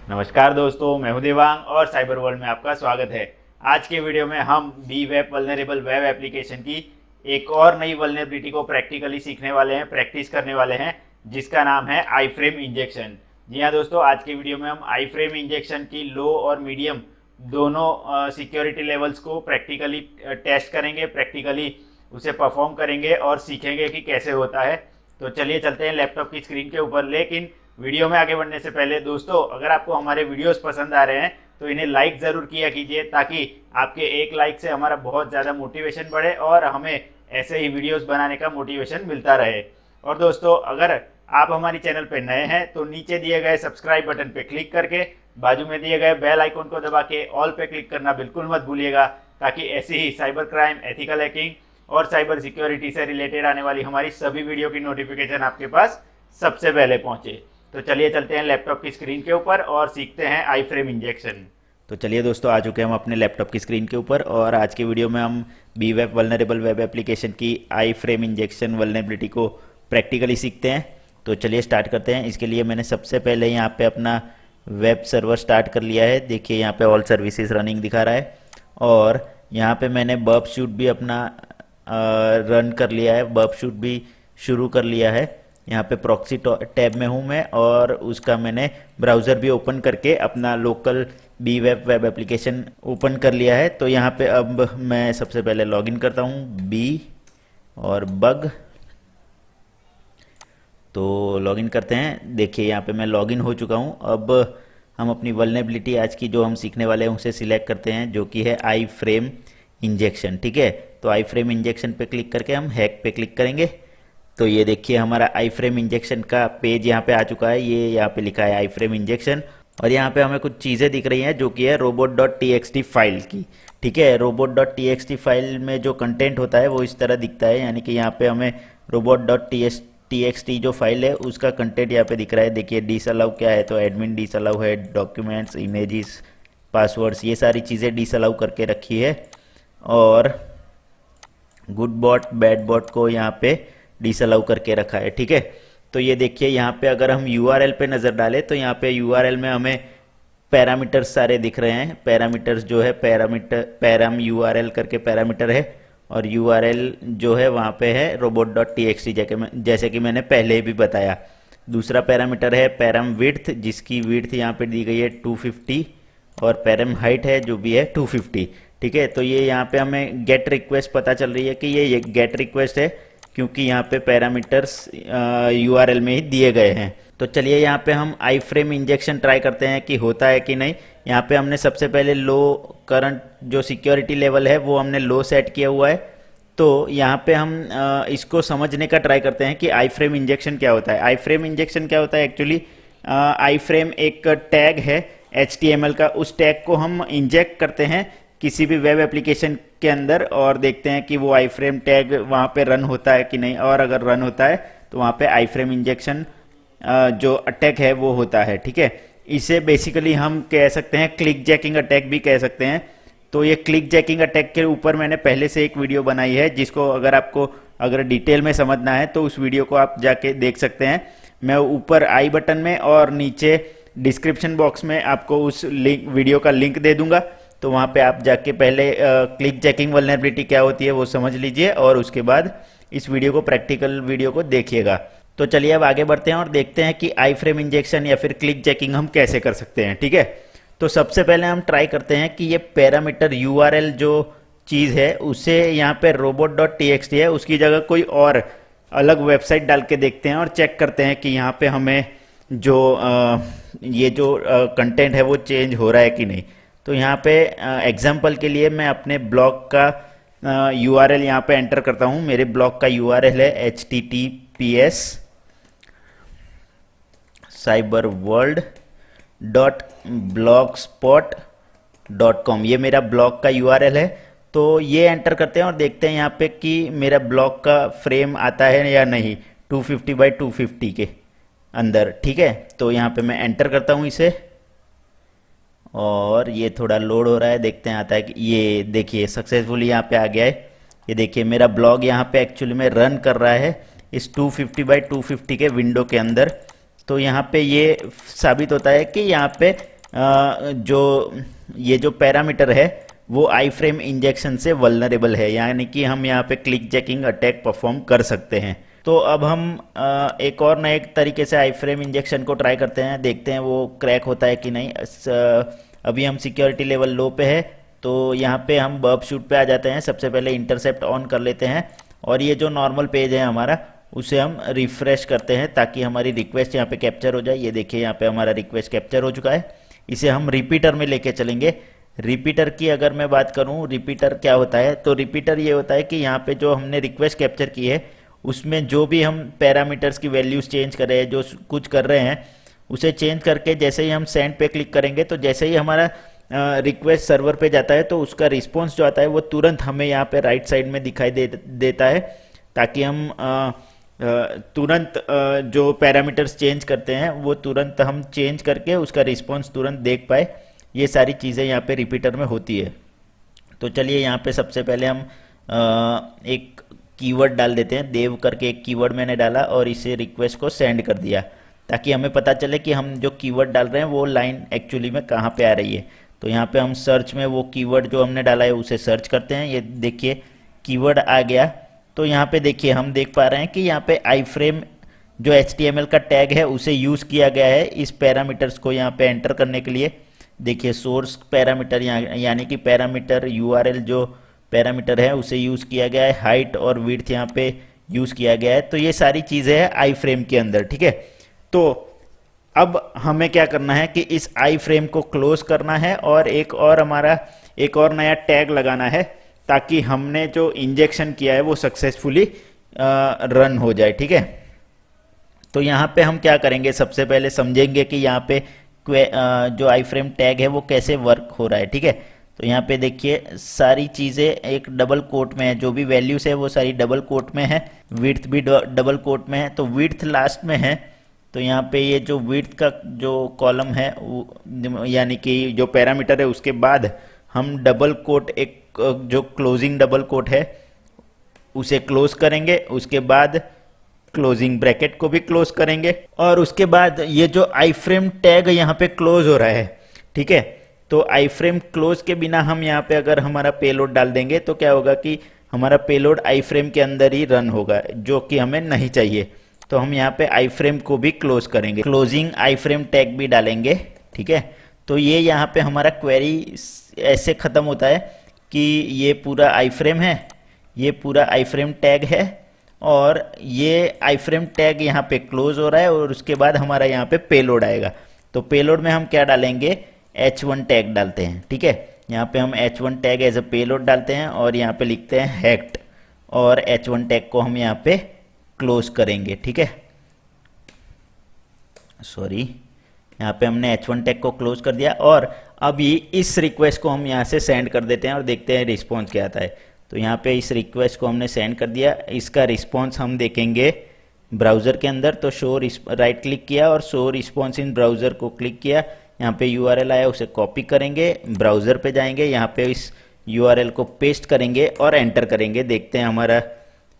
नमस्कार दोस्तों, मैं हूं देवांग और साइबर वर्ल्ड में आपका स्वागत है। आज के वीडियो में हम B web vulnerable web application की एक और नई वल्नरेबिलिटी को प्रैक्टिकली सीखने वाले हैं, प्रैक्टिस करने वाले हैं, जिसका नाम है आई फ्रेम इंजेक्शन। जी हाँ दोस्तों, आज के वीडियो में हम आई फ्रेम इंजेक्शन की लो और मीडियम दोनों सिक्योरिटी लेवल्स को प्रैक्टिकली टेस्ट करेंगे, प्रैक्टिकली उसे परफॉर्म करेंगे और सीखेंगे कि कैसे होता है। तो चलिए चलते हैं लैपटॉप की स्क्रीन के ऊपर। लेकिन वीडियो में आगे बढ़ने से पहले दोस्तों, अगर आपको हमारे वीडियोस पसंद आ रहे हैं तो इन्हें लाइक ज़रूर किया कीजिए, ताकि आपके एक लाइक से हमारा बहुत ज़्यादा मोटिवेशन बढ़े और हमें ऐसे ही वीडियोस बनाने का मोटिवेशन मिलता रहे। और दोस्तों, अगर आप हमारी चैनल पर नए हैं तो नीचे दिए गए सब्सक्राइब बटन पर क्लिक करके बाजू में दिए गए बेल आइकन को दबा के ऑल पे क्लिक करना बिल्कुल मत भूलिएगा, ताकि ऐसी ही साइबर क्राइम, एथिकल हैकिंग और साइबर सिक्योरिटी से रिलेटेड आने वाली हमारी सभी वीडियो की नोटिफिकेशन आपके पास सबसे पहले पहुंचे। तो चलिए चलते हैं लैपटॉप की स्क्रीन के ऊपर और सीखते हैं आई फ्रेम इंजेक्शन। तो चलिए दोस्तों, आ चुके हैं हम अपने लैपटॉप की स्क्रीन के ऊपर और आज के वीडियो में हम B web vulnerable web application की आई फ्रेम इंजेक्शन वल्नरेबिलिटी को प्रैक्टिकली सीखते हैं। तो चलिए स्टार्ट करते हैं। इसके लिए मैंने सबसे पहले यहाँ पे अपना वेब सर्वर स्टार्ट कर लिया है। देखिए यहाँ पे ऑल सर्विसेज रनिंग दिखा रहा है और यहाँ पे मैंने बर्ब शूट भी अपना रन कर लिया है, बर्ब शूट भी शुरू कर लिया है। यहाँ पे प्रॉक्सी टैब में हूँ मैं और उसका मैंने ब्राउज़र भी ओपन करके अपना local B web web application open कर लिया है। तो यहाँ पे अब मैं सबसे पहले लॉगिन करता हूँ बी और बग। तो लॉगिन करते हैं। देखिए यहाँ पे मैं लॉगिन हो चुका हूँ। अब हम अपनी वल्नरेबिलिटी आज की जो हम सीखने वाले हैं उसे सिलेक्ट करते हैं, जो कि है आई फ्रेम इंजेक्शन। ठीक है, तो आई फ्रेम इंजेक्शन पे क्लिक करके हम हैक पे क्लिक करेंगे। तो ये देखिए हमारा आई फ्रेम इंजेक्शन का पेज यहाँ पे आ चुका है। ये यहाँ पे लिखा है आई फ्रेम इंजेक्शन और यहाँ पे हमें कुछ चीज़ें दिख रही हैं जो कि है robot.txt फाइल की। ठीक है, robot.txt फाइल में जो कंटेंट होता है वो इस तरह दिखता है, यानी कि यहाँ पे हमें robot.txt जो फाइल है उसका कंटेंट यहाँ पे दिख रहा है। देखिए डिसअलाउ क्या है, तो एडमिन डिसअलाउ है, डॉक्यूमेंट्स, इमेजेस, पासवर्ड्स, ये सारी चीज़ें डिसअलाउ करके रखी है और गुड बॉट बैड बॉट को यहाँ पे डिसअलाउ करके रखा है। ठीक है, तो ये देखिए यहाँ पे अगर हम यूआरएल पे नज़र डालें तो यहाँ पे यूआरएल में हमें पैरामीटर्स सारे दिख रहे हैं। पैरामीटर्स जो है पैराम यूआरएल करके पैरामीटर है और यूआरएल जो है वहाँ पे है robot.txt, जैसे कि मैंने पहले भी बताया। दूसरा पैरामीटर है पैराम विड्थ, जिसकी विड्थ यहाँ पे दी गई है 250 और पैराम हाइट है जो भी है 250। ठीक है, तो ये यहाँ पे हमें गेट रिक्वेस्ट पता चल रही है कि ये गेट रिक्वेस्ट है, क्योंकि यहाँ पे पैरामीटर्स यूआरएल में ही दिए गए हैं। तो चलिए यहाँ पे हम आई फ्रेम इंजेक्शन ट्राई करते हैं कि होता है कि नहीं। यहाँ पे हमने सबसे पहले लो करंट जो सिक्योरिटी लेवल है वो हमने लो सेट किया हुआ है। तो यहाँ पे हम इसको समझने का ट्राई करते हैं कि आई फ्रेम इंजेक्शन क्या होता है। आई फ्रेम इंजेक्शन क्या होता है एक्चुअली, आई फ्रेम एक टैग है HTML का, उस टैग को हम इंजेक्ट करते हैं किसी भी वेब एप्लीकेशन के अंदर और देखते हैं कि वो आई फ्रेम टैग वहाँ पे रन होता है कि नहीं, और अगर रन होता है तो वहाँ पे आई फ्रेम इंजेक्शन जो अटैक है वो होता है। ठीक है, इसे बेसिकली हम कह सकते हैं क्लिक जैकिंग अटैक भी कह सकते हैं। तो ये क्लिक जैकिंग अटैक के ऊपर मैंने पहले से एक वीडियो बनाई है, जिसको अगर डिटेल में समझना है तो उस वीडियो को आप जाके देख सकते हैं। मैं ऊपर आई बटन में और नीचे डिस्क्रिप्शन बॉक्स में आपको उस वीडियो का लिंक दे दूंगा, तो वहाँ पे आप जाके पहले क्लिक चेकिंग वल्नरेबिलिटी क्या होती है वो समझ लीजिए और उसके बाद इस वीडियो को, प्रैक्टिकल वीडियो को देखिएगा। तो चलिए अब आगे बढ़ते हैं और देखते हैं कि आई फ्रेम इंजेक्शन या फिर क्लिक चेकिंग हम कैसे कर सकते हैं। ठीक है, तो सबसे पहले हम ट्राई करते हैं कि ये पैरामीटर यूआरएल जो चीज़ है उसे यहाँ पे robot.txt है, उसकी जगह कोई और अलग वेबसाइट डाल के देखते हैं और चेक करते हैं कि यहाँ पे हमें जो ये जो कंटेंट है वो चेंज हो रहा है कि नहीं। तो यहाँ पे एग्जाम्पल के लिए मैं अपने ब्लॉग का यूआरएल यहाँ पे एंटर करता हूँ। मेरे ब्लॉग का यूआरएल है https://cyberworld.blogspot.com, ये मेरा ब्लॉग का यूआरएल है। तो ये एंटर करते हैं और देखते हैं यहाँ पे कि मेरा ब्लॉग का फ्रेम आता है या नहीं 250 बाई 250 के अंदर। ठीक है, तो यहाँ पे मैं एंटर करता हूँ इसे और ये थोड़ा लोड हो रहा है, देखते हैं आता है कि ये देखिए सक्सेसफुली यहाँ पे आ गया है। ये देखिए मेरा ब्लॉग यहाँ पे एक्चुअली में रन कर रहा है इस 250 बाई 250 के विंडो के अंदर। तो यहाँ पे ये साबित होता है कि यहाँ पे जो ये जो पैरामीटर है वो आई फ्रेम इंजेक्शन से वल्नरेबल है, यानी कि हम यहाँ पे क्लिक जैकिंग अटैक परफॉर्म कर सकते हैं। तो अब हम एक और नए तरीके से आई फ्रेम इंजेक्शन को ट्राई करते हैं, देखते हैं वो क्रैक होता है कि नहीं। अभी हम सिक्योरिटी लेवल लो पे है, तो यहाँ पे हम बर्ब शूट पे आ जाते हैं। सबसे पहले इंटरसेप्ट ऑन कर लेते हैं और ये जो नॉर्मल पेज है हमारा उसे हम रिफ्रेश करते हैं ताकि हमारी रिक्वेस्ट यहाँ पे कैप्चर हो जाए। ये देखिए यहाँ पे हमारा रिक्वेस्ट कैप्चर हो चुका है। इसे हम रिपीटर में लेके चलेंगे। रिपीटर की अगर मैं बात करूँ, रिपीटर क्या होता है, तो रिपीटर ये होता है कि यहाँ पे जो हमने रिक्वेस्ट कैप्चर की है उसमें जो भी हम पैरामीटर्स की वैल्यूज चेंज कर रहे हैं, जो कुछ कर रहे हैं उसे चेंज करके जैसे ही हम सेंड पे क्लिक करेंगे तो जैसे ही हमारा रिक्वेस्ट सर्वर पे जाता है तो उसका रिस्पॉन्स जो आता है वो तुरंत हमें यहाँ पे राइट साइड में दिखाई देता है, ताकि हम तुरंत जो पैरामीटर्स चेंज करते हैं वो तुरंत हम चेंज करके उसका रिस्पॉन्स तुरंत देख पाए। ये सारी चीज़ें यहाँ पे रिपीटर में होती है। तो चलिए यहाँ पे सबसे पहले हम एक कीवर्ड डाल देते हैं। देव करके एक कीवर्ड मैंने डाला और इसे रिक्वेस्ट को सेंड कर दिया, ताकि हमें पता चले कि हम जो कीवर्ड डाल रहे हैं वो लाइन एक्चुअली में कहाँ पे आ रही है। तो यहाँ पे हम सर्च में वो कीवर्ड जो हमने डाला है उसे सर्च करते हैं। ये देखिए कीवर्ड आ गया। तो यहाँ पे देखिए हम देख पा रहे हैं कि यहाँ पे आई फ्रेम जो HTML का टैग है उसे यूज़ किया गया है इस पैरामीटर्स को यहाँ पे एंटर करने के लिए। देखिए सोर्स पैरामीटर यानी कि पैरामीटर URL जो पैरामीटर है उसे यूज़ किया गया है। हाइट और विड्थ यहाँ पे यूज़ किया गया है। तो ये सारी चीज़ें हैं आई फ्रेम के अंदर, ठीक है। तो अब हमें क्या करना है कि इस आई फ्रेम को क्लोज करना है और एक और नया टैग लगाना है, ताकि हमने जो इंजेक्शन किया है वो सक्सेसफुली रन हो जाए, ठीक है। तो यहाँ पे हम क्या करेंगे, सबसे पहले समझेंगे कि यहाँ पे जो आई फ्रेम टैग है वो कैसे वर्क हो रहा है, ठीक है। तो यहाँ पे देखिए सारी चीज़ें एक डबल कोट में है, जो भी वैल्यूज है वो सारी डबल कोट में है। विड्थ भी डबल कोट में है, तो विड्थ लास्ट में है। तो यहाँ पे ये जो विड्थ का जो कॉलम है यानी कि जो पैरामीटर है उसके बाद हम डबल कोट एक जो क्लोजिंग डबल कोट है उसे क्लोज करेंगे। उसके बाद क्लोजिंग ब्रैकेट को भी क्लोज करेंगे और उसके बाद ये जो आई फ्रेम टैग यहाँ पे क्लोज हो रहा है, ठीक है। तो आई फ्रेम क्लोज के बिना हम यहाँ पे अगर हमारा पेलोड डाल देंगे तो क्या होगा कि हमारा पेलोड आई फ्रेम के अंदर ही रन होगा, जो कि हमें नहीं चाहिए। तो हम यहाँ पे आई फ्रेम को भी क्लोज करेंगे, क्लोजिंग आई फ्रेम टैग भी डालेंगे, ठीक है। तो ये यहाँ पे हमारा क्वेरी ऐसे ख़त्म होता है कि ये पूरा आई फ्रेम है, ये पूरा आई फ्रेम टैग है और ये आई फ्रेम टैग यहाँ पे क्लोज हो रहा है और उसके बाद हमारा यहाँ पे पेलोड आएगा। तो पेलोड में हम क्या डालेंगे, H1 टैग डालते हैं, ठीक है। यहाँ पे हम H1 tag as a payload डालते हैं और यहाँ पे लिखते हैं हैक्ड और H1 टैग को हम यहाँ पे क्लोज करेंगे, ठीक है। सॉरी, यहाँ पे हमने H1 टैग को क्लोज कर दिया और अभी इस रिक्वेस्ट को हम यहाँ से सेंड कर देते हैं और देखते हैं रिस्पॉन्स क्या आता है। तो यहाँ पे इस रिक्वेस्ट को हमने सेंड कर दिया, इसका रिस्पॉन्स हम देखेंगे ब्राउज़र के अंदर। तो शो राइट क्लिक किया और शो रिस्पॉन्स इन ब्राउज़र को क्लिक किया। यहाँ पे URL आया, उसे कॉपी करेंगे, ब्राउज़र पे जाएंगे, यहाँ पे इस URL को पेस्ट करेंगे और एंटर करेंगे। देखते हैं हमारा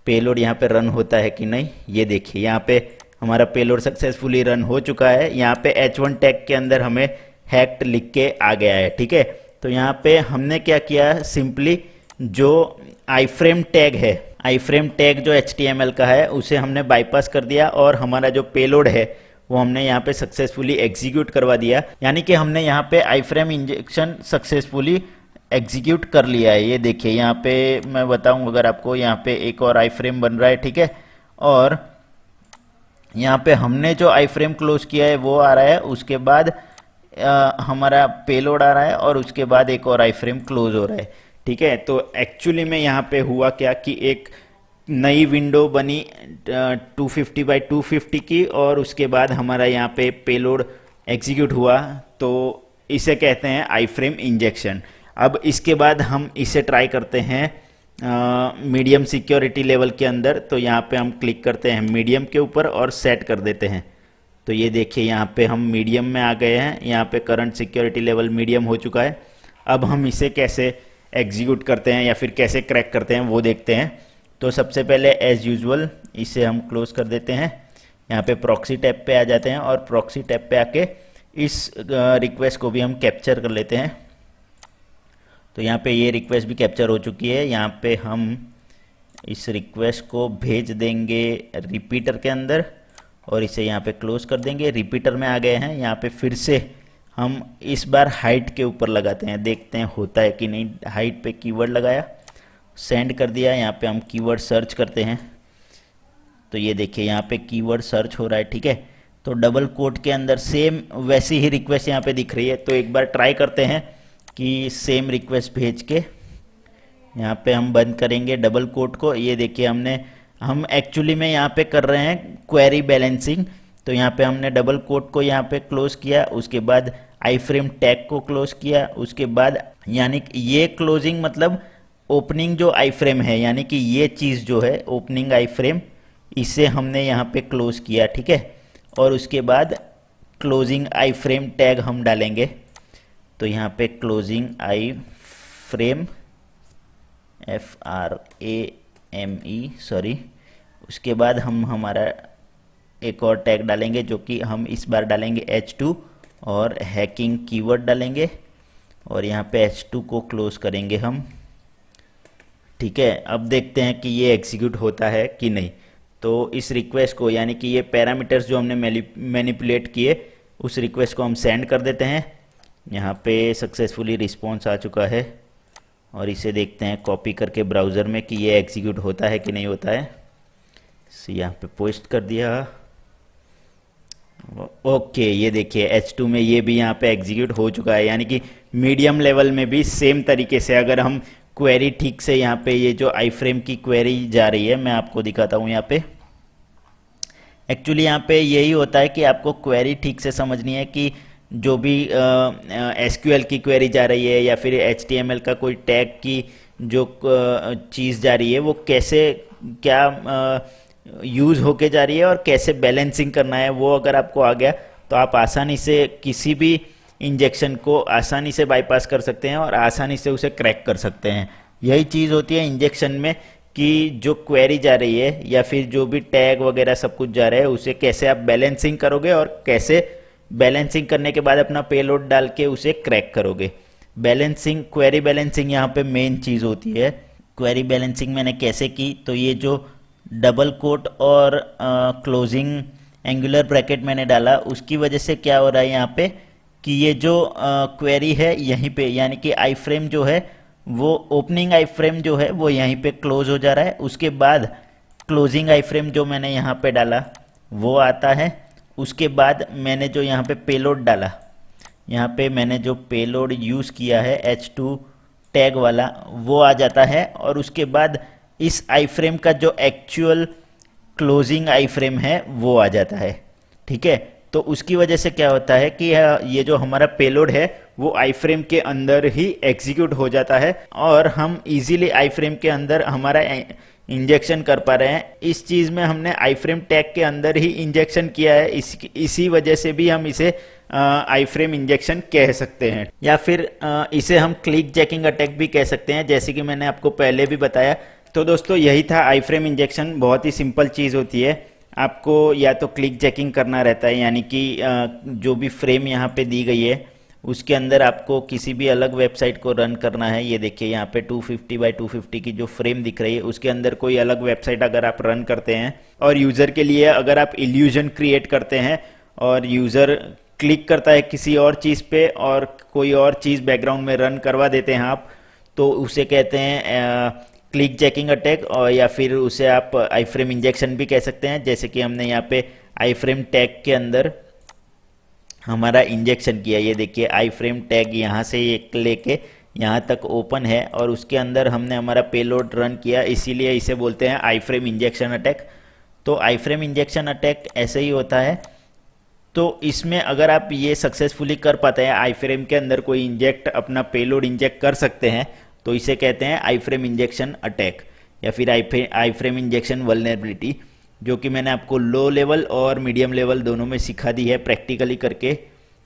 पेलोड यहाँ पे रन होता है कि नहीं। ये देखिए यहाँ पे हमारा पेलोड सक्सेसफुली रन हो चुका है। यहाँ पे H1 टैग के अंदर हमें हैक्ड लिख के आ गया है, ठीक है। तो यहाँ पे हमने क्या किया, सिंपली जो आई फ्रेम टैग है, आई फ्रेम टैग जो HTML का है उसे हमने बाईपास कर दिया और हमारा जो पेलोड है वो हमने यहाँ पे सक्सेसफुली एग्जीक्यूट करवा दिया। यानी कि हमने यहाँ पे आई फ्रेम इंजेक्शन सक्सेसफुली एग्जीक्यूट कर लिया है। ये देखिए यहाँ पे मैं बताऊँ अगर आपको, यहाँ पे एक और आई फ्रेम बन रहा है, ठीक है। और यहाँ पे हमने जो आई फ्रेम क्लोज किया है वो आ रहा है, उसके बाद हमारा पेलोड आ रहा है और उसके बाद एक और आई फ्रेम क्लोज हो रहा है, ठीक है। तो एक्चुअली में यहाँ पे हुआ क्या कि एक नई विंडो बनी 250 बाई 250 की और उसके बाद हमारा यहाँ पे पेलोड एग्जीक्यूट हुआ। तो इसे कहते हैं आई फ्रेम इंजेक्शन। अब इसके बाद हम इसे ट्राई करते हैं मीडियम सिक्योरिटी लेवल के अंदर। तो यहाँ पे हम क्लिक करते हैं मीडियम के ऊपर और सेट कर देते हैं। तो ये देखिए यहाँ पे हम मीडियम में आ गए हैं, यहाँ पे करंट सिक्योरिटी लेवल मीडियम हो चुका है। अब हम इसे कैसे एग्जीक्यूट करते हैं या फिर कैसे क्रैक करते हैं वो देखते हैं। तो सबसे पहले एज़ यूजुअल इसे हम क्लोज कर देते हैं। यहाँ पे प्रॉक्सी टैब पे आ जाते हैं और प्रॉक्सी टैब पे आके इस रिक्वेस्ट को भी हम कैप्चर कर लेते हैं। तो यहाँ पे ये रिक्वेस्ट भी कैप्चर हो चुकी है। यहाँ पे हम इस रिक्वेस्ट को भेज देंगे रिपीटर के अंदर और इसे यहाँ पे क्लोज कर देंगे। रिपीटर में आ गए हैं। यहाँ पे फिर से हम इस बार हाइट के ऊपर लगाते हैं, देखते हैं होता है कि नहीं। हाइट पे कीवर्ड लगाया, सेंड कर दिया। यहाँ पे हम कीवर्ड सर्च करते हैं तो ये देखिए यहाँ पे कीवर्ड सर्च हो रहा है, ठीक है। तो डबल कोट के अंदर सेम वैसी ही रिक्वेस्ट यहाँ पे दिख रही है। तो एक बार ट्राई करते हैं कि सेम रिक्वेस्ट भेज के यहाँ पे हम बंद करेंगे डबल कोट को। ये देखिए हम एक्चुअली में यहाँ पे कर रहे हैं क्वेरी बैलेंसिंग। तो यहाँ पे हमने डबल कोट को यहाँ पे क्लोज किया, उसके बाद आई फ्रेम टैग को क्लोज किया, उसके बाद यानी कि ये क्लोजिंग मतलब ओपनिंग जो आई फ्रेम है, यानी कि ये चीज़ जो है ओपनिंग आई फ्रेम, इसे हमने यहाँ पे क्लोज किया, ठीक है। और उसके बाद क्लोजिंग आई फ्रेम टैग हम डालेंगे। तो यहाँ पे क्लोजिंग आई फ्रेम FRAME सॉरी। उसके बाद हम हमारा एक और टैग डालेंगे जो कि हम इस बार डालेंगे H2 और हैकिंग कीवर्ड डालेंगे और यहाँ पे H2 को क्लोज करेंगे हम, ठीक है। अब देखते हैं कि ये एग्जीक्यूट होता है कि नहीं। तो इस रिक्वेस्ट को यानी कि ये पैरामीटर्स जो हमने मैनिपुलेट किए उस रिक्वेस्ट को हम सेंड कर देते हैं। यहाँ पे सक्सेसफुली रिस्पॉन्स आ चुका है और इसे देखते हैं कॉपी करके ब्राउज़र में कि ये एग्जीक्यूट होता है कि नहीं होता है। यहाँ पे पोस्ट कर दिया। ओके, ये देखिए H2 में ये भी यहाँ पे एग्जीक्यूट हो चुका है। यानी कि मीडियम लेवल में भी सेम तरीके से अगर हम क्वेरी ठीक से यहाँ पे ये जो आई फ्रेम की क्वेरी जा रही है, मैं आपको दिखाता हूँ। यहाँ पे एक्चुअली यहाँ पे यही होता है कि आपको क्वेरी ठीक से समझनी है कि जो भी SQL की क्वेरी जा रही है या फिर HTML का कोई टैग की जो चीज़ जा रही है वो कैसे क्या यूज़ होके जा रही है और कैसे बैलेंसिंग करना है, वो अगर आपको आ गया तो आप आसानी से किसी भी इंजेक्शन को आसानी से बाईपास कर सकते हैं और आसानी से उसे क्रैक कर सकते हैं। यही चीज़ होती है इंजेक्शन में कि जो क्वेरी जा रही है या फिर जो भी टैग वगैरह सब कुछ जा रहा है उसे कैसे आप बैलेंसिंग करोगे और कैसे बैलेंसिंग करने के बाद अपना पेलोड डाल के उसे क्रैक करोगे। बैलेंसिंग, क्वेरी बैलेंसिंग यहाँ पे मेन चीज़ होती है। क्वेरी बैलेंसिंग मैंने कैसे की, तो ये जो डबल कोट और क्लोजिंग एंगुलर ब्रैकेट मैंने डाला उसकी वजह से क्या हो रहा है यहाँ पे कि ये जो क्वेरी है यहीं पे यानी कि आई फ्रेम जो है वो ओपनिंग आई फ्रेम जो है वो यहीं पे क्लोज हो जा रहा है। उसके बाद क्लोजिंग आई फ्रेम जो मैंने यहाँ पे डाला वो आता है। उसके बाद मैंने जो यहाँ पे पेलोड डाला, यहाँ पे मैंने जो पेलोड यूज़ किया है H2 टैग वाला वो आ जाता है। और उसके बाद इस आई फ्रेम का जो एक्चुअल क्लोजिंग आई फ्रेम है वो आ जाता है, ठीक है। तो उसकी वजह से क्या होता है कि ये जो हमारा पेलोड है वो आई फ्रेम के अंदर ही एग्जीक्यूट हो जाता है और हम इजीली आई फ्रेम के अंदर हमारा इंजेक्शन कर पा रहे हैं। इस चीज़ में हमने आई फ्रेम टैग के अंदर ही इंजेक्शन किया है, इसी वजह से भी हम इसे आई फ्रेम इंजेक्शन कह सकते हैं या फिर इसे हम क्लिक चेकिंग अटैक भी कह सकते हैं, जैसे कि मैंने आपको पहले भी बताया। तो दोस्तों यही था आई फ्रेम इंजेक्शन। बहुत ही सिंपल चीज़ होती है। आपको या तो क्लिक चेकिंग करना रहता है यानी कि जो भी फ्रेम यहाँ पे दी गई है उसके अंदर आपको किसी भी अलग वेबसाइट को रन करना है। ये देखिए यहाँ पे 250 बाई 250 की जो फ्रेम दिख रही है उसके अंदर कोई अलग वेबसाइट अगर आप रन करते हैं और यूज़र के लिए अगर आप इल्यूजन क्रिएट करते हैं और यूज़र क्लिक करता है किसी और चीज़ पे और कोई और चीज़ बैकग्राउंड में रन करवा देते हैं आप, तो उसे कहते हैं क्लिक चेकिंग अटैक और या फिर उसे आप आई फ्रेम इंजेक्शन भी कह सकते हैं। जैसे कि हमने यहाँ पे आई फ्रेम टैग के अंदर हमारा इंजेक्शन किया। ये देखिए आई फ्रेम टैग यहाँ से एक लेके यहाँ तक ओपन है और उसके अंदर हमने हमारा पेलोड रन किया, इसीलिए इसे बोलते हैं आई फ्रेम इंजेक्शन अटैक। तो आई फ्रेम इंजेक्शन अटैक ऐसे ही होता है। तो इसमें अगर आप ये सक्सेसफुली कर पाते हैं, आई फ्रेम के अंदर कोई इंजेक्ट अपना पेलोड इंजेक्ट कर सकते हैं, तो इसे कहते हैं आई फ्रेम इंजेक्शन अटैक या फिर आई फ्रेम इंजेक्शन वल्नरेबिलिटी, जो कि मैंने आपको लो लेवल और मीडियम लेवल दोनों में सिखा दी है प्रैक्टिकली करके।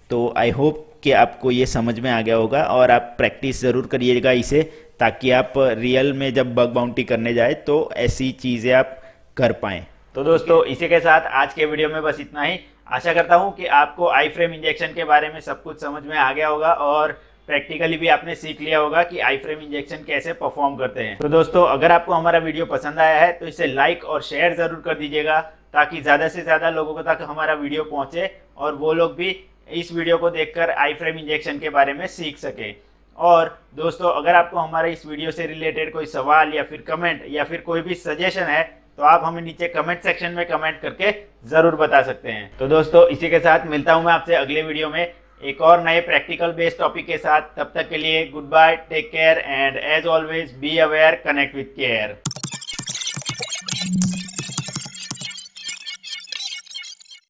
तो आई होप कि आपको ये समझ में आ गया होगा और आप प्रैक्टिस ज़रूर करिएगा इसे, ताकि आप रियल में जब बग बाउंटी करने जाए तो ऐसी चीज़ें आप कर पाएँ। तो दोस्तों इसी के साथ आज के वीडियो में बस इतना ही। आशा करता हूँ कि आपको आई फ्रेम इंजेक्शन के बारे में सब कुछ समझ में आ गया होगा और प्रैक्टिकली भी आपने सीख लिया होगा कि आई फ्रेम इंजेक्शन कैसे परफॉर्म करते हैं। तो दोस्तों, अगर आपको हमारा वीडियो पसंद आया है तो इसे लाइक और शेयर जरूर कर दीजिएगा, ताकि ज़्यादा से ज़्यादा लोगों तक हमारा वीडियो पहुंचे और वो लोग भी इस वीडियो को देखकर आई फ्रेम इंजेक्शन के बारे में सीख सके। और दोस्तों, अगर आपको हमारे इस वीडियो से रिलेटेड कोई सवाल या फिर कमेंट या फिर कोई भी सजेशन है तो आप हमें नीचे कमेंट सेक्शन में कमेंट करके ज़रूर बता सकते हैं। तो दोस्तों, इसी के साथ मिलता हूं मैं आपसे अगले वीडियो में एक और नए प्रैक्टिकल बेस्ड टॉपिक के साथ। तब तक के लिए goodbye, take care and as always be aware, connect with care.